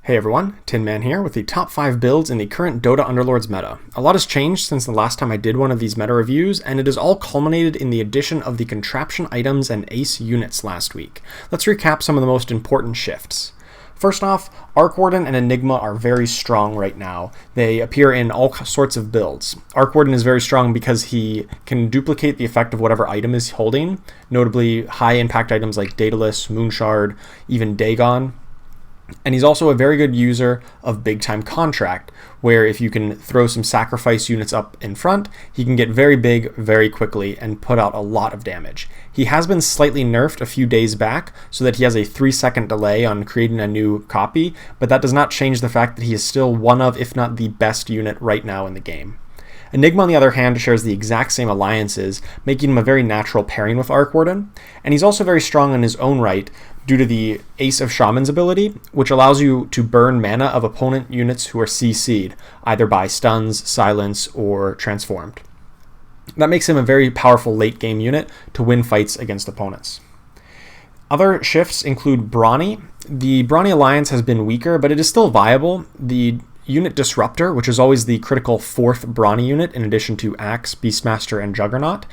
Hey everyone, Tin Man here with the top 5 builds in the current Dota Underlords meta. A lot has changed since the last time I did one of these meta reviews, and it is all culminated in the addition of the contraption items and ace units last week. Let's recap some of the most important shifts. First off, Arc Warden and Enigma are very strong right now. They appear in all sorts of builds. Arc Warden is very strong because he can duplicate the effect of whatever item is holding, notably high impact items like Daedalus, Moonshard, even Dagon. And he's also a very good user of Big Time Contract, where if you can throw some sacrifice units up in front, he can get very big very quickly and put out a lot of damage. He has been slightly nerfed a few days back so that he has a 3-second delay on creating a new copy, but that does not change the fact that he is still one of, if not the best unit right now in the game. Enigma, on the other hand, shares the exact same alliances, making him a very natural pairing with Arc Warden, and he's also very strong in his own right due to the Ace of Shaman's ability, which allows you to burn mana of opponent units who are CC'd, either by stuns, silence, or transformed. That makes him a very powerful late game unit to win fights against opponents. Other shifts include Brawny. The Brawny alliance has been weaker, but it is still viable. The unit Disruptor, which is always the critical 4th Brawny unit in addition to Axe, Beastmaster, and Juggernaut,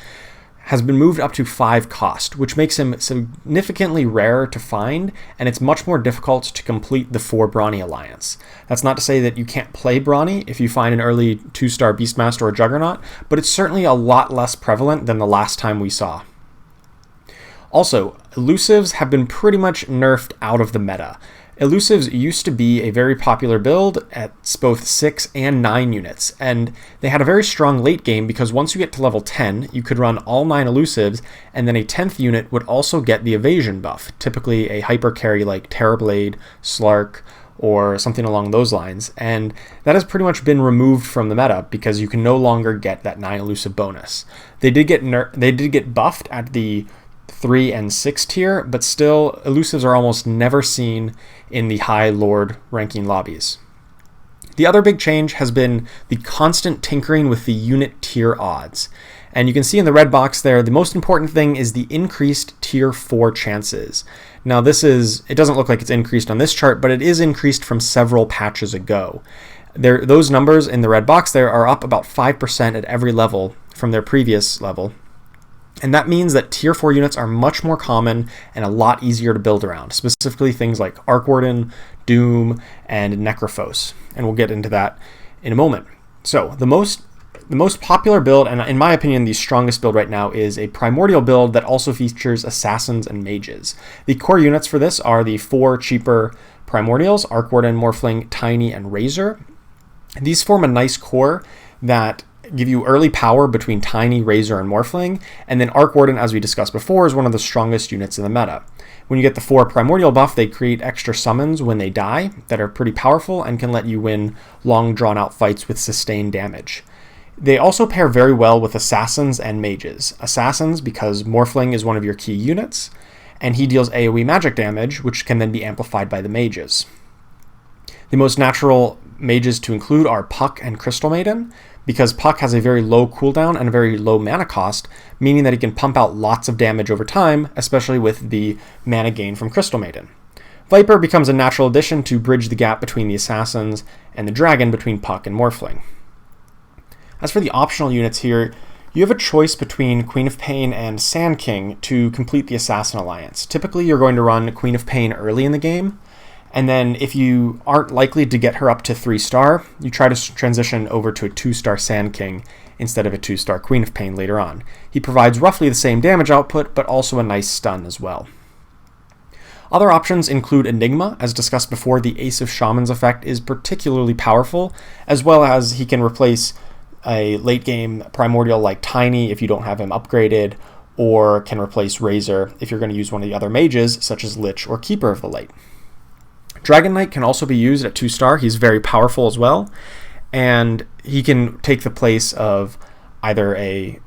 has been moved up to 5 cost, which makes him significantly rarer to find, and it's much more difficult to complete the 4 Brawny alliance. That's not to say that you can't play Brawny if you find an early 2-star Beastmaster or Juggernaut, but it's certainly a lot less prevalent than the last time we saw. Also, Elusives have been pretty much nerfed out of the meta. Elusives used to be a very popular build at both 6 and 9 units, and they had a very strong late game because once you get to level 10, you could run all 9 Elusives, and then a 10th unit would also get the evasion buff, typically a hyper carry like Terrorblade, Slark, or something along those lines, and that has pretty much been removed from the meta because you can no longer get that 9 Elusive bonus. They did get buffed at the 3 and 6 tier, but still, Elusives are almost never seen in the high Lord ranking lobbies. The other big change has been the constant tinkering with the unit tier odds. And you can see in the red box there, the most important thing is the increased tier 4 chances. Now it doesn't look like it's increased on this chart, but it is increased from several patches ago. Those numbers in the red box there are up about 5% at every level from their previous level. And that means that tier 4 units are much more common and a lot easier to build around, specifically things like Arc Warden, Doom, and Necrophos. And we'll get into that in a moment. So the most popular build, and in my opinion the strongest build right now, is a Primordial build that also features Assassins and Mages. The core units for this are the 4 cheaper Primordials, Arc Warden, Morphling, Tiny, and Razor. These form a nice core that give you early power between Tiny, Razor, and Morphling, and then Arc Warden, as we discussed before, is one of the strongest units in the meta. When you get the 4 Primordial buff, they create extra summons when they die that are pretty powerful and can let you win long drawn-out fights with sustained damage. They also pair very well with Assassins and Mages. Assassins because Morphling is one of your key units, and he deals AoE magic damage, which can then be amplified by the Mages. The most natural mages to include are Puck and Crystal Maiden, because Puck has a very low cooldown and a very low mana cost, meaning that he can pump out lots of damage over time, especially with the mana gain from Crystal Maiden. Viper becomes a natural addition to bridge the gap between the Assassins and the Dragon between Puck and Morphling. As for the optional units here, you have a choice between Queen of Pain and Sand King to complete the Assassin Alliance. Typically, you're going to run Queen of Pain early in the game, and then if you aren't likely to get her up to 3-star, you try to transition over to a 2-star Sand King instead of a 2-star Queen of Pain later on. He provides roughly the same damage output, but also a nice stun as well. Other options include Enigma. As discussed before, the Ace of Shaman's effect is particularly powerful, as well as he can replace a late game Primordial like Tiny if you don't have him upgraded, or can replace Razor if you're going to use one of the other mages, such as Lich or Keeper of the Light. Dragon Knight can also be used at 2-star. He's very powerful as well, and he can take the place of either a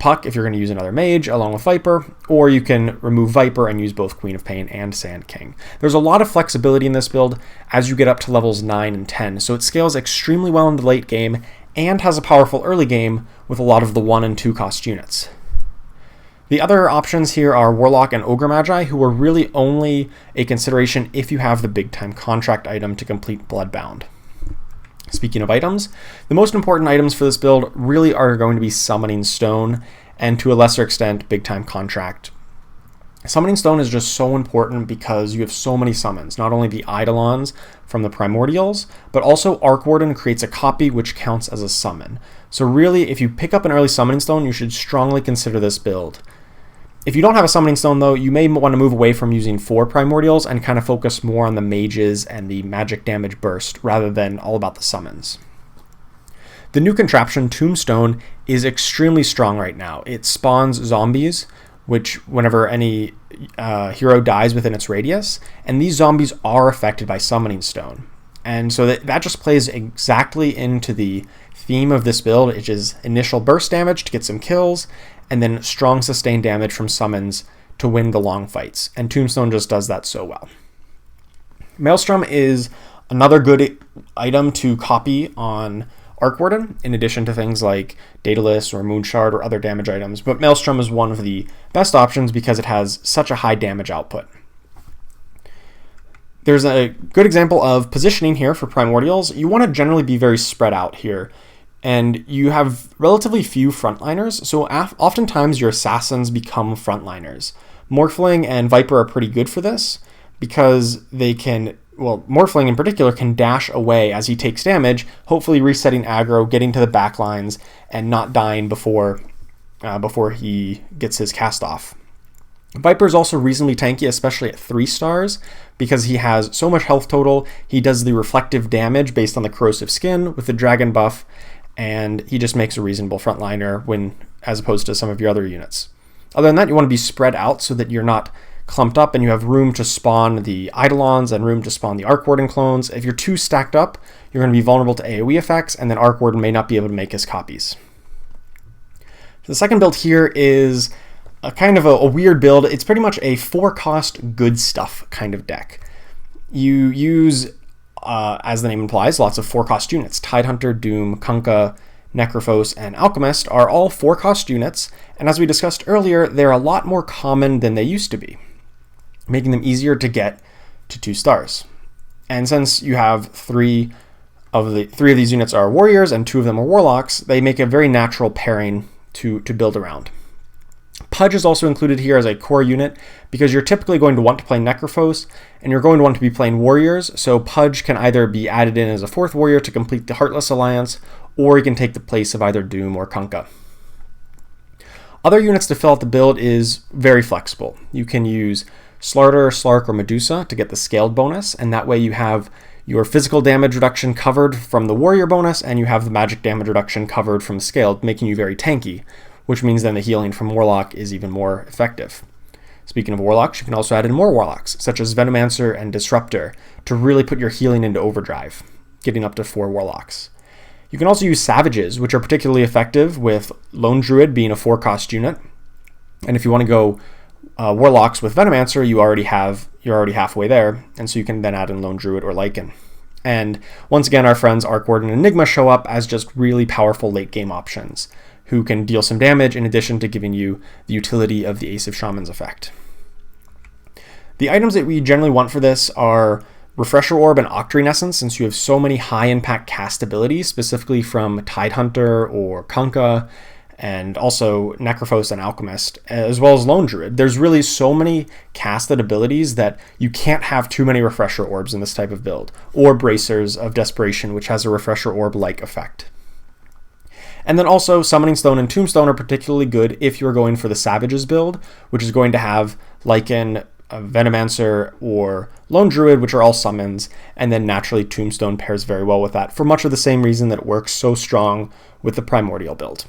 Puck if you're going to use another mage along with Viper, or you can remove Viper and use both Queen of Pain and Sand King. There's a lot of flexibility in this build as you get up to levels 9 and 10, so it scales extremely well in the late game and has a powerful early game with a lot of the 1 and 2 cost units. The other options here are Warlock and Ogre Magi, who are really only a consideration if you have the big-time contract item to complete Bloodbound. Speaking of items, the most important items for this build really are going to be Summoning Stone and, to a lesser extent, big-time contract. Summoning Stone is just so important because you have so many summons, not only the Eidolons from the Primordials, but also Arc Warden creates a copy which counts as a summon. So really, if you pick up an early Summoning Stone, you should strongly consider this build. If you don't have a Summoning Stone though, you may want to move away from using 4 Primordials and kind of focus more on the mages and the magic damage burst rather than all about the summons. The new contraption, Tombstone, is extremely strong right now. It spawns zombies, which whenever any hero dies within its radius, and these zombies are affected by Summoning Stone. And so that just plays exactly into the theme of this build, which is initial burst damage to get some kills, and then strong sustained damage from summons to win the long fights. And Tombstone just does that so well. Maelstrom is another good item to copy on Arc Warden, in addition to things like Daedalus or Moonshard or other damage items, but Maelstrom is one of the best options because it has such a high damage output. There's a good example of positioning here for Primordials. You want to generally be very spread out here, and you have relatively few frontliners, so oftentimes your assassins become frontliners. Morphling and Viper are pretty good for this because they can, well, Morphling in particular can dash away as he takes damage, hopefully resetting aggro, getting to the back lines, and not dying before he gets his cast off. Viper is also reasonably tanky, especially at 3 stars, because he has so much health total. He does the reflective damage based on the corrosive skin with the dragon buff, and he just makes a reasonable frontliner when, as opposed to some of your other units. Other than that, you want to be spread out so that you're not clumped up and you have room to spawn the Eidolons and room to spawn the Arc Warden clones. If you're too stacked up, you're going to be vulnerable to AoE effects, and then Arc Warden may not be able to make his copies. The second build here is a kind of a weird build. It's pretty much a 4-cost good stuff kind of deck. You use, as the name implies, lots of 4-cost units. Tidehunter, Doom, Kunkka, Necrophos, and Alchemist are all 4-cost units, and as we discussed earlier, they're a lot more common than they used to be, making them easier to get to 2 stars. And since you have 3 of these units are warriors and 2 of them are warlocks, they make a very natural pairing to build around. Pudge is also included here as a core unit because you're typically going to want to play Necrophos and you're going to want to be playing warriors, so Pudge can either be added in as a 4th warrior to complete the Heartless Alliance, or he can take the place of either Doom or Kunkka. Other units to fill out the build is very flexible. You can use Slarter, Slark, or Medusa to get the scaled bonus, and that way you have your physical damage reduction covered from the warrior bonus, and you have the magic damage reduction covered from scaled, making you very tanky, which means then the healing from Warlock is even more effective. Speaking of Warlocks, you can also add in more Warlocks, such as Venomancer and Disruptor, to really put your healing into overdrive, getting up to 4 Warlocks. You can also use Savages, which are particularly effective with Lone Druid being a 4-cost unit, and if you want to go Warlocks with Venomancer, you're already halfway there, and so you can then add in Lone Druid or Lycan. And once again, our friends Arc Warden and Enigma show up as just really powerful late game options, who can deal some damage in addition to giving you the utility of the Ace of Shamans effect. The items that we generally want for this are Refresher Orb and Octarine Essence, since you have so many high impact cast abilities, specifically from Tidehunter or Kunkka, and also Necrophos and Alchemist, as well as Lone Druid. There's really so many casted abilities that you can't have too many Refresher Orbs in this type of build, or Bracers of Desperation, which has a Refresher Orb-like effect. And then also, Summoning Stone and Tombstone are particularly good if you're going for the Savages build, which is going to have Lycan, Venomancer, or Lone Druid, which are all summons, and then naturally Tombstone pairs very well with that, for much of the same reason that it works so strong with the Primordial build.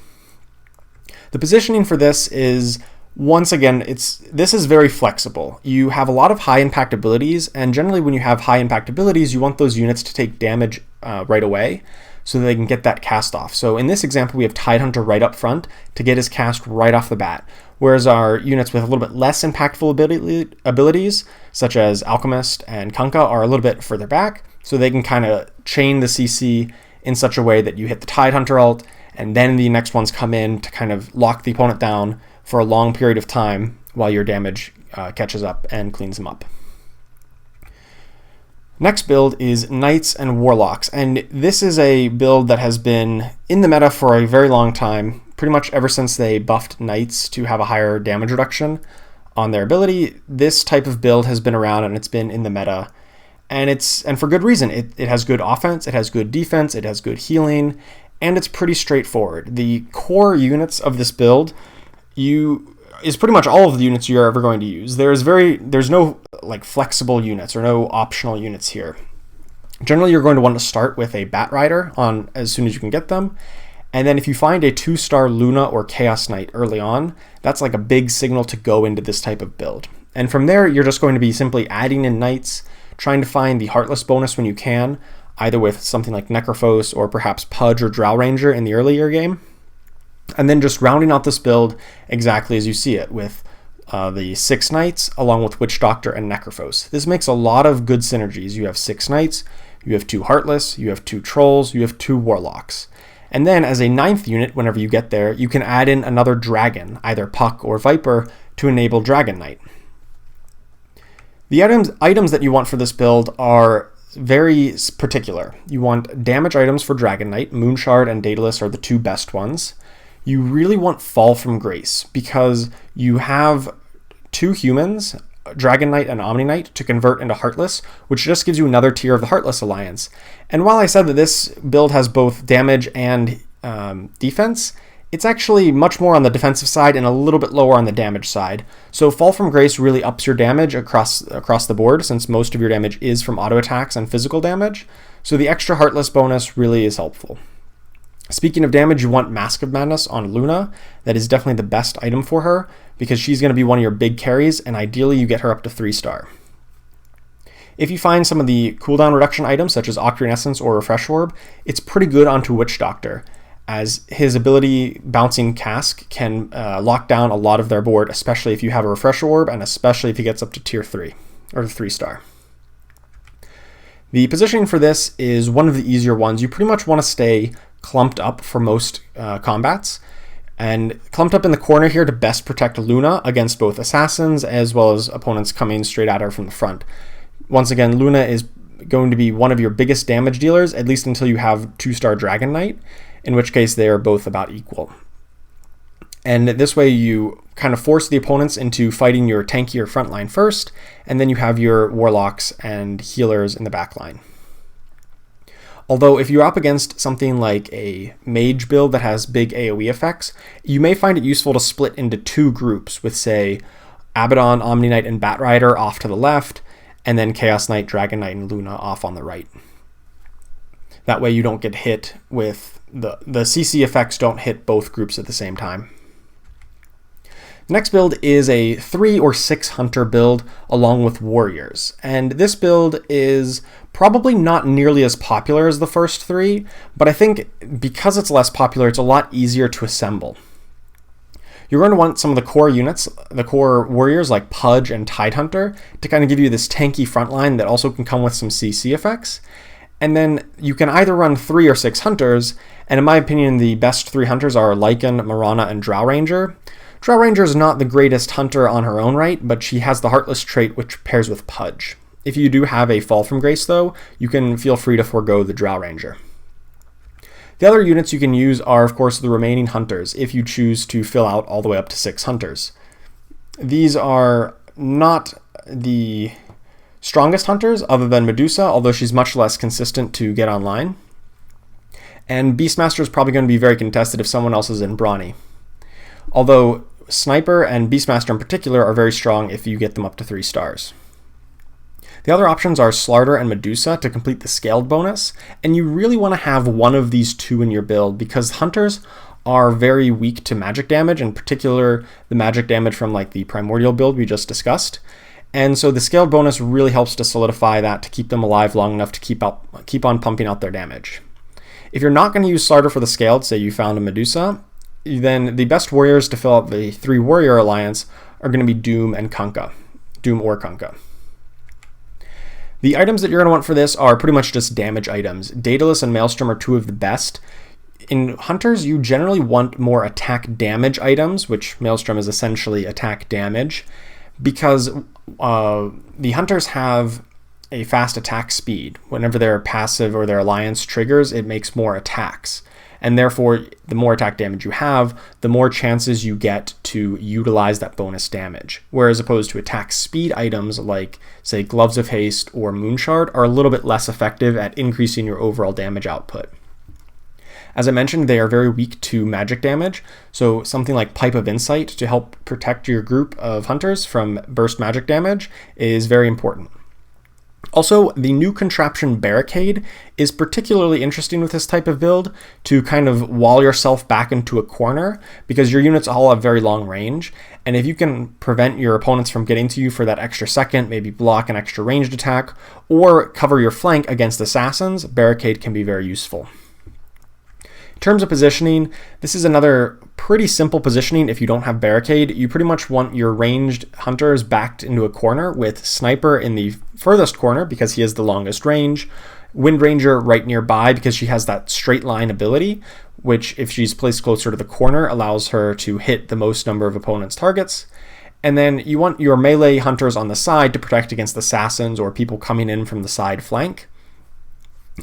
The positioning for this is, once again, this is very flexible. You have a lot of high impact abilities, and generally when you have high impact abilities, you want those units to take damage right away, so that they can get that cast off. So in this example, we have Tidehunter right up front to get his cast right off the bat, whereas our units with a little bit less impactful abilities, such as Alchemist and Kunkka, are a little bit further back, so they can kind of chain the CC in such a way that you hit the Tidehunter ult, and then the next ones come in to kind of lock the opponent down, for a long period of time while your damage catches up and cleans them up. Next build is Knights and Warlocks, and this is a build that has been in the meta for a very long time, pretty much ever since they buffed Knights to have a higher damage reduction on their ability. This type of build has been around and it's been in the meta, and for good reason. It has good offense, it has good defense, it has good healing, and it's pretty straightforward. The core units of this build is pretty much all of the units you're ever going to use. There's no like flexible units or no optional units here. Generally, you're going to want to start with a Bat Rider on as soon as you can get them. And then if you find a 2-star Luna or Chaos Knight early on, that's like a big signal to go into this type of build. And from there, you're just going to be simply adding in Knights, trying to find the Heartless bonus when you can, either with something like Necrophos or perhaps Pudge or Drow Ranger in the earlier game. And then just rounding out this build exactly as you see it, with the 6 Knights along with Witch Doctor and Necrophos. This makes a lot of good synergies. You have 6 Knights, you have 2 Heartless, you have 2 Trolls, you have 2 Warlocks. And then as a 9th unit, whenever you get there, you can add in another Dragon, either Puck or Viper, to enable Dragon Knight. The items that you want for this build are very particular. You want damage items for Dragon Knight. Moonshard and Daedalus are the 2 best ones. You really want Fall from Grace because you have 2 humans, Dragon Knight and Omni Knight, to convert into Heartless, which just gives you another tier of the Heartless Alliance. And while I said that this build has both damage and defense, it's actually much more on the defensive side and a little bit lower on the damage side. So Fall from Grace really ups your damage across the board, since most of your damage is from auto attacks and physical damage. So the extra Heartless bonus really is helpful. Speaking of damage, you want Mask of Madness on Luna. That is definitely the best item for her because she's going to be one of your big carries, and ideally you get her up to 3-star. If you find some of the cooldown reduction items such as Octarine Essence or Refresh Orb, it's pretty good onto Witch Doctor, as his ability Bouncing Cask can lock down a lot of their board, especially if you have a Refresh Orb and especially if he gets up to tier 3 or 3-star. The positioning for this is one of the easier ones. You pretty much want to stay clumped up for most combats, and clumped up in the corner here to best protect Luna against both assassins as well as opponents coming straight at her from the front. Once again, Luna is going to be one of your biggest damage dealers, at least until you have 2-star Dragon Knight, in which case they are both about equal. And this way you kind of force the opponents into fighting your tankier front line first, and then you have your Warlocks and healers in the back line. Although if you're up against something like a mage build that has big AoE effects, you may find it useful to split into 2 groups with, say, Abaddon, Omni Knight, and Bat Rider off to the left, and then Chaos Knight, Dragon Knight, and Luna off on the right. That way you don't get hit with the CC effects don't hit both groups at the same time. The next build is a 3 or 6 hunter build along with warriors, and this build is probably not nearly as popular as the first 3, but I think because it's less popular, it's a lot easier to assemble. You're going to want some of the core units, the core warriors like Pudge and Tidehunter, to kind of give you this tanky frontline that also can come with some CC effects. And then you can either run 3 or 6 hunters, and in my opinion, the best 3 hunters are Lycan, Marana, and Drow Ranger. Drow Ranger is not the greatest hunter on her own right, but she has the Heartless trait which pairs with Pudge. If you do have a Fall from Grace though, you can feel free to forego the Drow Ranger. The other units you can use are of course the remaining hunters, if you choose to fill out all the way up to 6 hunters. These are not the strongest hunters other than Medusa, although she's much less consistent to get online. And Beastmaster is probably going to be very contested if someone else is in Brawny. Although Sniper and Beastmaster in particular are very strong if you get them up to 3 stars. The other options are Slarder and Medusa to complete the scaled bonus, and you really want to have one of these 2 in your build because hunters are very weak to magic damage, in particular the magic damage from like the Primordial build we just discussed. And so the scaled bonus really helps to solidify that, to keep them alive long enough to keep on pumping out their damage. If you're not going to use Slarder for the scaled, say you found a Medusa, then the best warriors to fill out the 3 warrior alliance are going to be Doom and Kunkka. Doom or Kunkka. The items that you're going to want for this are pretty much just damage items. Daedalus and Maelstrom are 2 of the best. in Hunters, you generally want more attack damage items, which Maelstrom is essentially attack damage, because the Hunters have a fast attack speed. Whenever their passive or their alliance triggers, it makes more attacks. And therefore, the more attack damage you have, the more chances you get to utilize that bonus damage. Whereas opposed to attack speed items like, say, Gloves of Haste or Moonshard are a little bit less effective at increasing your overall damage output. As I mentioned, they are very weak to magic damage, so something like Pipe of Insight to help protect your group of hunters from burst magic damage is very important. Also, the new Contraption Barricade is particularly interesting with this type of build to kind of wall yourself back into a corner, because your units all have very long range, and if you can prevent your opponents from getting to you for that extra second, maybe block an extra ranged attack, or cover your flank against assassins, Barricade can be very useful. In terms of positioning, this is another pretty simple positioning if you don't have Barricade. You pretty much want your ranged hunters backed into a corner with Sniper in the furthest corner because he has the longest range, Wind Ranger right nearby because she has that straight line ability, which if she's placed closer to the corner allows her to hit the most number of opponents' targets. And then you want your melee hunters on the side to protect against assassins or people coming in from the side flank.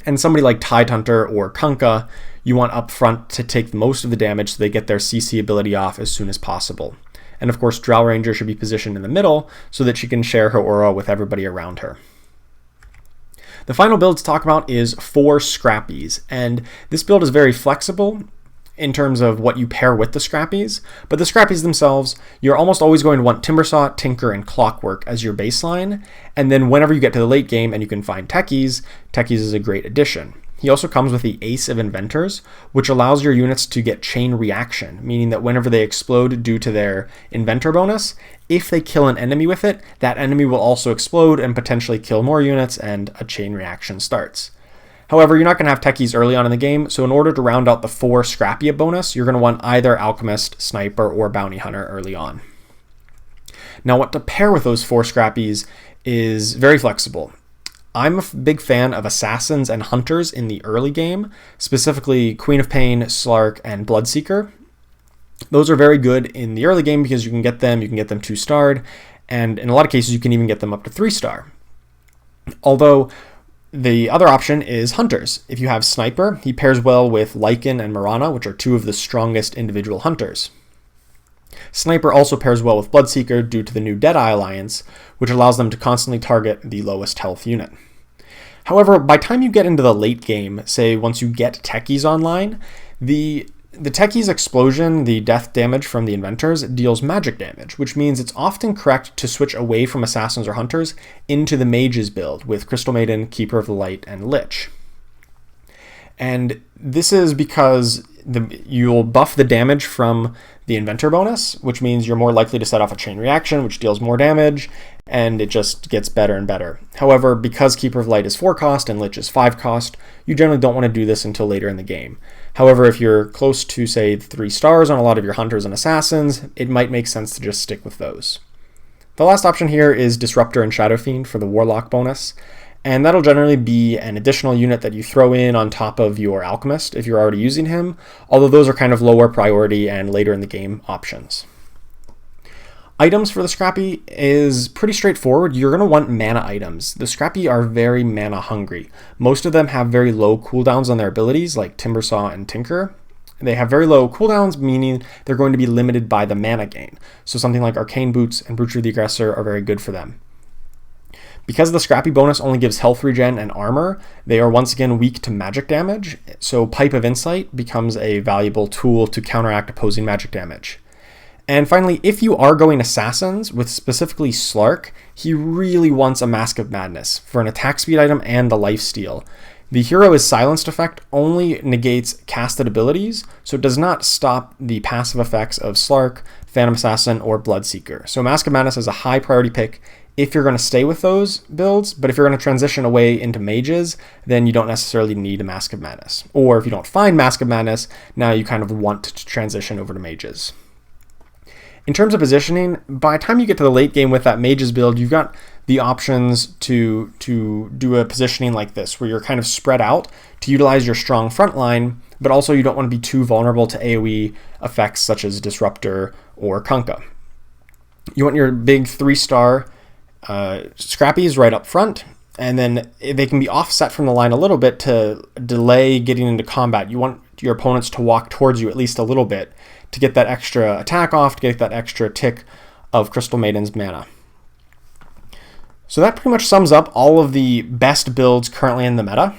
And somebody like Tidehunter or Kunkka, you want up front to take most of the damage so they get their CC ability off as soon as possible. And of course, Drow Ranger should be positioned in the middle so that she can share her aura with everybody around her. The final build to talk about is 4 Scrappies, and this build is very flexible in terms of what you pair with the Scrappies, but the Scrappies themselves, you're almost always going to want Timbersaw, Tinker, and Clockwork as your baseline, and then whenever you get to the late game and you can find Techies, Techies is a great addition. He also comes with the Ace of Inventors, which allows your units to get chain reaction, meaning that whenever they explode due to their Inventor bonus, if they kill an enemy with it, that enemy will also explode and potentially kill more units, and a chain reaction starts. However, you're not going to have Techies early on in the game, so in order to round out the 4 Scrappy bonus, you're going to want either Alchemist, Sniper, or Bounty Hunter early on. Now, what to pair with those 4 Scrappies is very flexible. I'm a big fan of Assassins and Hunters in the early game, specifically Queen of Pain, Slark, and Bloodseeker. Those are very good in the early game because you can get them 2-starred, and in a lot of cases you can even get them up to 3-star. Although, the other option is Hunters. If you have Sniper, he pairs well with Lycan and Marana, which are 2 of the strongest individual Hunters. Sniper also pairs well with Bloodseeker due to the new Deadeye Alliance, which allows them to constantly target the lowest health unit. However, by the time you get into the late game, say once you get Techies online, the Techies explosion, the death damage from the Inventors, deals magic damage, which means it's often correct to switch away from Assassins or Hunters into the Mages build with Crystal Maiden, Keeper of the Light, and Lich. And this is because you'll buff the damage from the Inventor bonus, which means you're more likely to set off a chain reaction, which deals more damage, and it just gets better and better. However, because Keeper of Light is 4 cost and Lich is 5 cost, you generally don't want to do this until later in the game. However, if you're close to, say, 3 stars on a lot of your Hunters and Assassins, it might make sense to just stick with those. The last option here is Disruptor and Shadow Fiend for the Warlock bonus, and that'll generally be an additional unit that you throw in on top of your Alchemist if you're already using him, although those are kind of lower priority and later in the game options. Items for the Scrappy is pretty straightforward. You're going to want mana items. The Scrappy are very mana hungry. Most of them have very low cooldowns on their abilities, like Timbersaw and Tinker. They have very low cooldowns, meaning they're going to be limited by the mana gain. So something like Arcane Boots and Brooch of the Aggressor are very good for them. Because the Scrappy bonus only gives health regen and armor, they are once again weak to magic damage, so Pipe of Insight becomes a valuable tool to counteract opposing magic damage. And finally, if you are going Assassins, with specifically Slark, he really wants a Mask of Madness for an attack speed item and the lifesteal. The Hero's Silenced effect only negates casted abilities, so it does not stop the passive effects of Slark, Phantom Assassin, or Bloodseeker. So Mask of Madness is a high priority pick if you're going to stay with those builds, but if you're going to transition away into mages, then you don't necessarily need a Mask of Madness. Or if you don't find Mask of Madness, now you kind of want to transition over to mages. In terms of positioning, by the time you get to the late game with that mages build, you've got the options to do a positioning like this, where you're kind of spread out to utilize your strong front line, but also you don't want to be too vulnerable to AoE effects such as Disruptor or Kunkka. You want your big 3-star Scrappies right up front, and then they can be offset from the line a little bit to delay getting into combat. You want your opponents to walk towards you at least a little bit to get that extra attack off, to get that extra tick of Crystal Maiden's mana. So that pretty much sums up all of the best builds currently in the meta.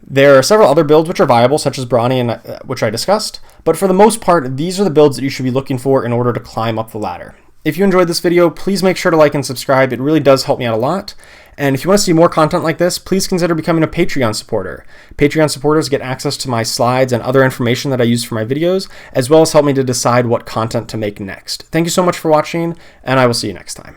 There are several other builds which are viable, such as Brawny, and which I discussed, but for the most part, these are the builds that you should be looking for in order to climb up the ladder. If you enjoyed this video, please make sure to like and subscribe. It really does help me out a lot. And if you want to see more content like this, please consider becoming a Patreon supporter. Patreon supporters get access to my slides and other information that I use for my videos, as well as help me to decide what content to make next. Thank you so much for watching, and I will see you next time.